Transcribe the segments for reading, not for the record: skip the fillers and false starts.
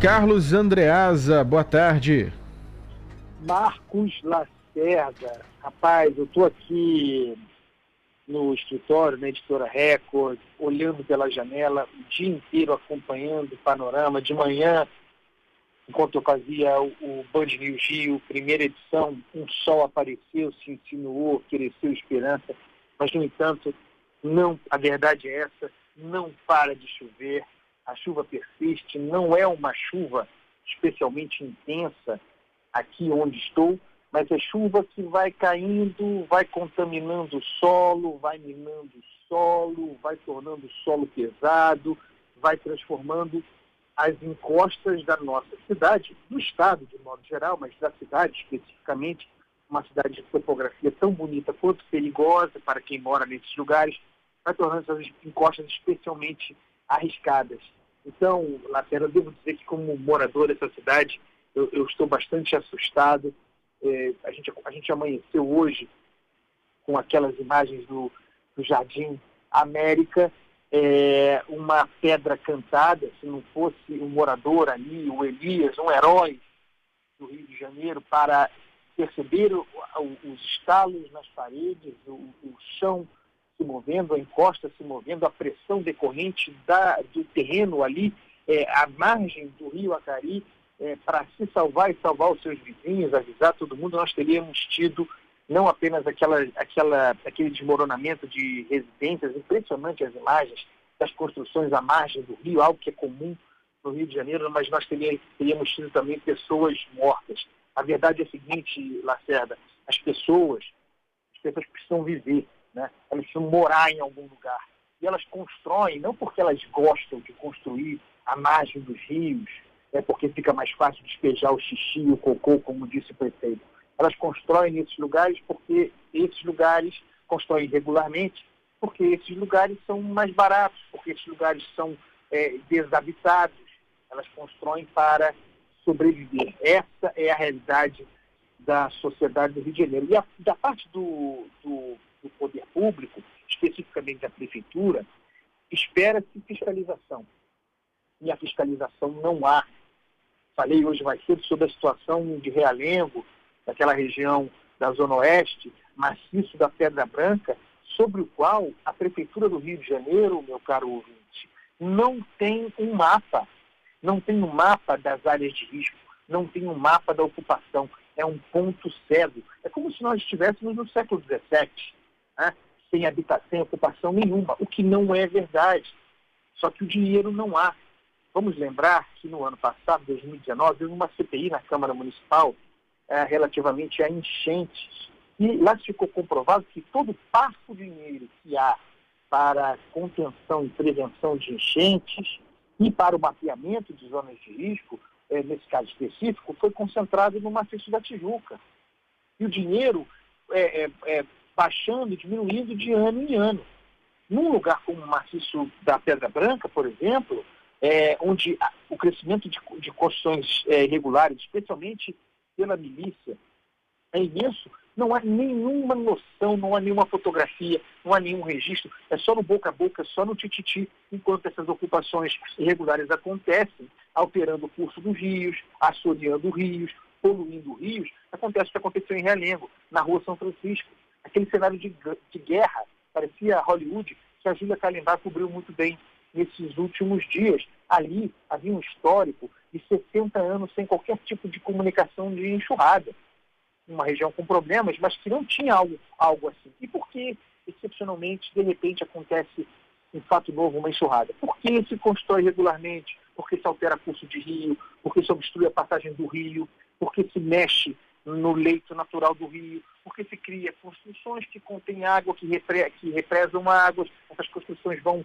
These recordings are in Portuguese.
Carlos Andreasa, boa tarde. Marcos Lacerda. Rapaz, eu estou aqui no escritório, na Editora Record, olhando pela janela o dia inteiro, acompanhando o panorama. De manhã, enquanto eu fazia o Band News Rio, primeira edição, um sol apareceu, se insinuou, cresceu esperança, mas, no entanto, não, a verdade é essa, não para de chover, a chuva persiste, não é uma chuva especialmente intensa aqui onde estou, mas é chuva que vai caindo, vai contaminando o solo, vai minando o solo, vai tornando o solo pesado, vai transformando as encostas da nossa cidade, do estado de modo geral, mas da cidade especificamente, uma cidade de topografia tão bonita quanto perigosa para quem mora nesses lugares, vai tornando essas encostas especialmente arriscadas. Então, Lacerda, eu devo dizer que como morador dessa cidade, eu estou bastante assustado. A gente amanheceu hoje com aquelas imagens do Jardim América, uma pedra cantada, se não fosse um morador ali, o Elias, um herói do Rio de Janeiro, para perceber os estalos nas paredes, o chão se movendo, a encosta se movendo, a pressão decorrente do terreno ali, à margem do Rio Acari, para se salvar e salvar os seus vizinhos, avisar todo mundo, nós teríamos tido não apenas aquele desmoronamento de residências, impressionante as imagens das construções à margem do rio, algo que é comum no Rio de Janeiro, mas nós teríamos tido também pessoas mortas. A verdade é a seguinte, Lacerda, as pessoas precisam viver, né? Elas precisam morar em algum lugar. E elas constroem, não porque elas gostam de construir à margem dos rios, porque fica mais fácil despejar o xixi e o cocô, como disse o prefeito. Elas constroem nesses lugares porque esses lugares constroem regularmente, porque esses lugares são mais baratos, porque esses lugares são desabitados. Elas constroem para sobreviver. Essa é a realidade da sociedade do Rio de Janeiro. E da parte do poder público, especificamente da prefeitura, espera-se fiscalização. E a fiscalização não há. Falei hoje mais cedo sobre a situação de Realengo, daquela região da Zona Oeste, maciço da Pedra Branca, sobre o qual a Prefeitura do Rio de Janeiro, meu caro ouvinte, não tem um mapa. Não tem um mapa das áreas de risco, não tem um mapa da ocupação. É um ponto cego. É como se nós estivéssemos no século XVII, né? Sem ocupação nenhuma, o que não é verdade. Só que o dinheiro não há. Vamos lembrar que no ano passado, 2019, houve uma CPI na Câmara Municipal relativamente a enchentes. E lá ficou comprovado que todo o parco dinheiro que há para contenção e prevenção de enchentes e para o mapeamento de zonas de risco, nesse caso específico, foi concentrado no maciço da Tijuca. E o dinheiro baixando e diminuindo de ano em ano. Num lugar como o maciço da Pedra Branca, por exemplo, onde o crescimento de construções irregulares, especialmente pela milícia, é imenso, não há nenhuma noção, não há nenhuma fotografia, não há nenhum registro, é só no boca a boca, só no tititi, enquanto essas ocupações irregulares acontecem, alterando o curso dos rios, assoreando rios, poluindo rios. Acontece o que aconteceu em Realengo, na Rua São Francisco, aquele cenário de guerra, parecia Hollywood, que a Júlia Calenbar cobriu muito bem nesses últimos dias. Ali havia um histórico de 60 anos sem qualquer tipo de comunicação de enxurrada. Uma região com problemas, mas que não tinha algo assim. E por que, excepcionalmente, de repente acontece um fato novo, uma enxurrada? Por que se constrói regularmente? Por que se altera curso de rio? Por que se obstrui a passagem do rio? Por que se mexe no leito natural do rio? Por que se cria construções que contêm água, que represam águas? Essas construções vão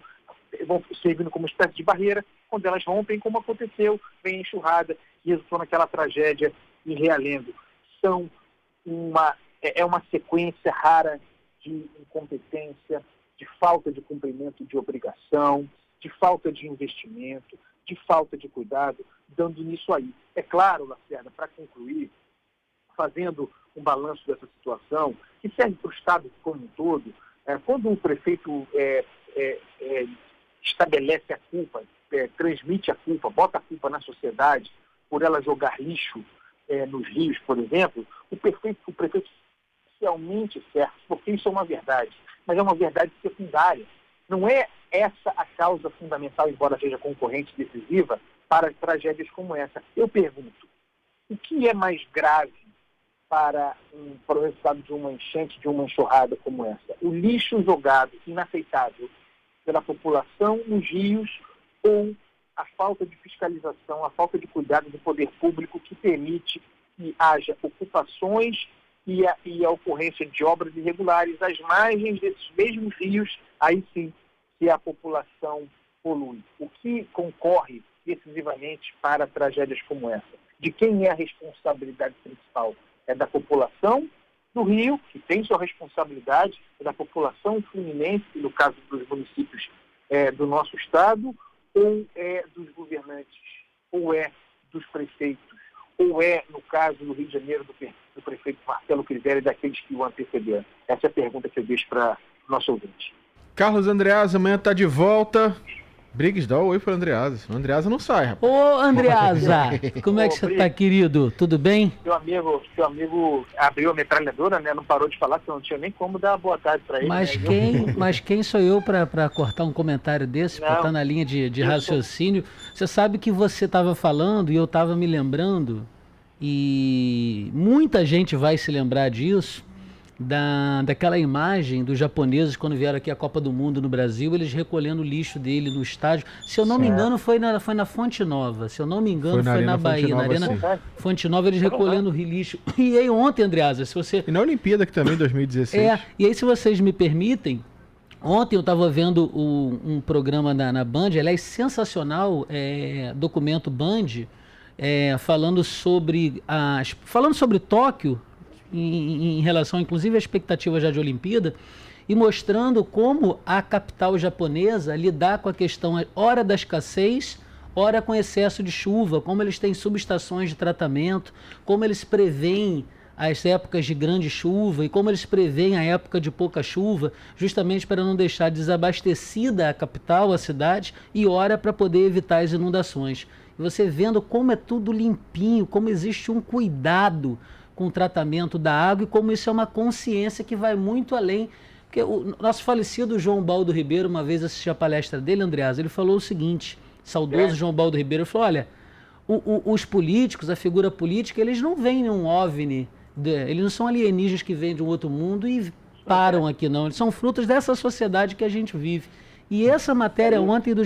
servindo como espécie de barreira. Quando elas rompem, como aconteceu, vem a enxurrada e resultou naquela tragédia em Realengo. É uma sequência rara de incompetência, de falta de cumprimento de obrigação, de falta de investimento, de falta de cuidado, dando nisso aí. É claro, Lacerda, para concluir, fazendo um balanço dessa situação, que serve para o Estado como um todo, quando o prefeito estabelece a culpa, transmite a culpa, bota a culpa na sociedade por ela jogar lixo nos rios, por exemplo, o prefeito realmente certo, porque isso é uma verdade, mas é uma verdade secundária. Não é essa a causa fundamental, embora seja concorrente decisiva, para tragédias como essa. Eu pergunto, o que é mais grave para o resultado de uma enchente, de uma enxurrada como essa? O lixo jogado, inaceitável, pela população nos rios, ou a falta de fiscalização, a falta de cuidado do poder público que permite que haja ocupações e a ocorrência de obras irregulares às margens desses mesmos rios, aí sim, se a população polui. O que concorre decisivamente para tragédias como essa? De quem é a responsabilidade principal? É da população do Rio, que tem sua responsabilidade, é da população fluminense, no caso dos municípios do nosso estado, ou é dos governantes, ou é dos prefeitos, ou é, no caso do Rio de Janeiro, do prefeito Marcelo Crivella e daqueles que o antecederam? Essa é a pergunta que eu deixo para o nosso ouvinte. Carlos Andreasa, amanhã tá de volta. Briggs, dá um oi pro Andreasa. O Andreasa não sai, rapaz. Ô, Andreasa, como é que você tá, querido? Tudo bem? Seu amigo abriu a metralhadora, né? Não parou de falar, que eu não tinha nem como dar boa tarde para ele. Mas quem sou eu para cortar um comentário desse, para estar na linha de raciocínio? Você sabe que você estava falando e eu estava me lembrando, e muita gente vai se lembrar disso, daquela imagem dos japoneses quando vieram aqui a Copa do Mundo no Brasil, eles recolhendo o lixo dele no estádio. Se eu não me engano, foi na Fonte Nova. Se eu não me engano, foi na Bahia, na Arena Fonte Nova, eles recolhendo o lixo. E aí ontem, Andreasa, se você... E na Olimpíada que também, 2016. E aí, se vocês me permitem, ontem eu estava vendo um programa na Band, aliás, sensacional, documento Band, falando sobre Tóquio, em relação, inclusive, à expectativa já de Olimpíada, e mostrando como a capital japonesa lidar com a questão, ora da escassez, ora com excesso de chuva, como eles têm subestações de tratamento, como eles preveem as épocas de grande chuva e como eles preveem a época de pouca chuva, justamente para não deixar desabastecida a capital, a cidade, e ora para poder evitar as inundações. E você vendo como é tudo limpinho, como existe um cuidado com o tratamento da água e como isso é uma consciência que vai muito além. Porque o nosso falecido João Baldo Ribeiro, uma vez assisti a palestra dele, Andreasa, ele falou o seguinte, saudoso João Baldo Ribeiro, ele falou, olha, os políticos, a figura política, eles não vêm num OVNI, eles não são alienígenas que vêm de um outro mundo e param aqui não, eles são frutos dessa sociedade que a gente vive. E essa matéria ontem do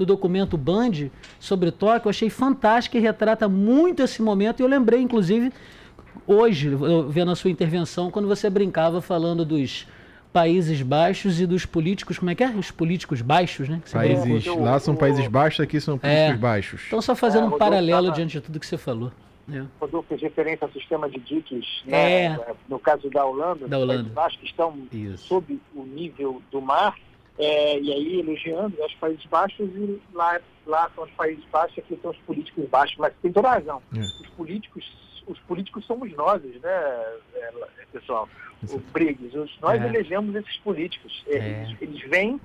documento Band sobre Tóquio, eu achei fantástica e retrata muito esse momento. E eu lembrei, inclusive, hoje, vendo a sua intervenção, quando você brincava falando dos Países Baixos e dos políticos, como é que é? Os políticos baixos, né? Lá são Países Baixos, aqui são políticos baixos. Então, só fazendo um paralelo diante de tudo que você falou. Rodolfo fez referência ao sistema de diques, né? No caso da Holanda, os Países Baixos, que estão sob o nível do mar, e aí elogiando os Países Baixos, e lá são os Países Baixos e aqui são os políticos baixos. Mas tem toda a razão. Os políticos somos nós, né, pessoal? O Briggs, nós elegemos esses políticos. Eles vêm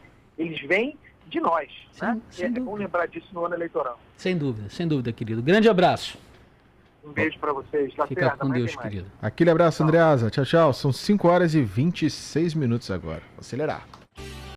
de nós. Né? É bom lembrar disso no ano eleitoral. Sem dúvida, querido. Grande abraço. Um beijo para vocês. Fica com Deus, querido. Aquele abraço, Andreasa. Tchau, tchau. São 5 horas e 26 minutos agora. Vou acelerar.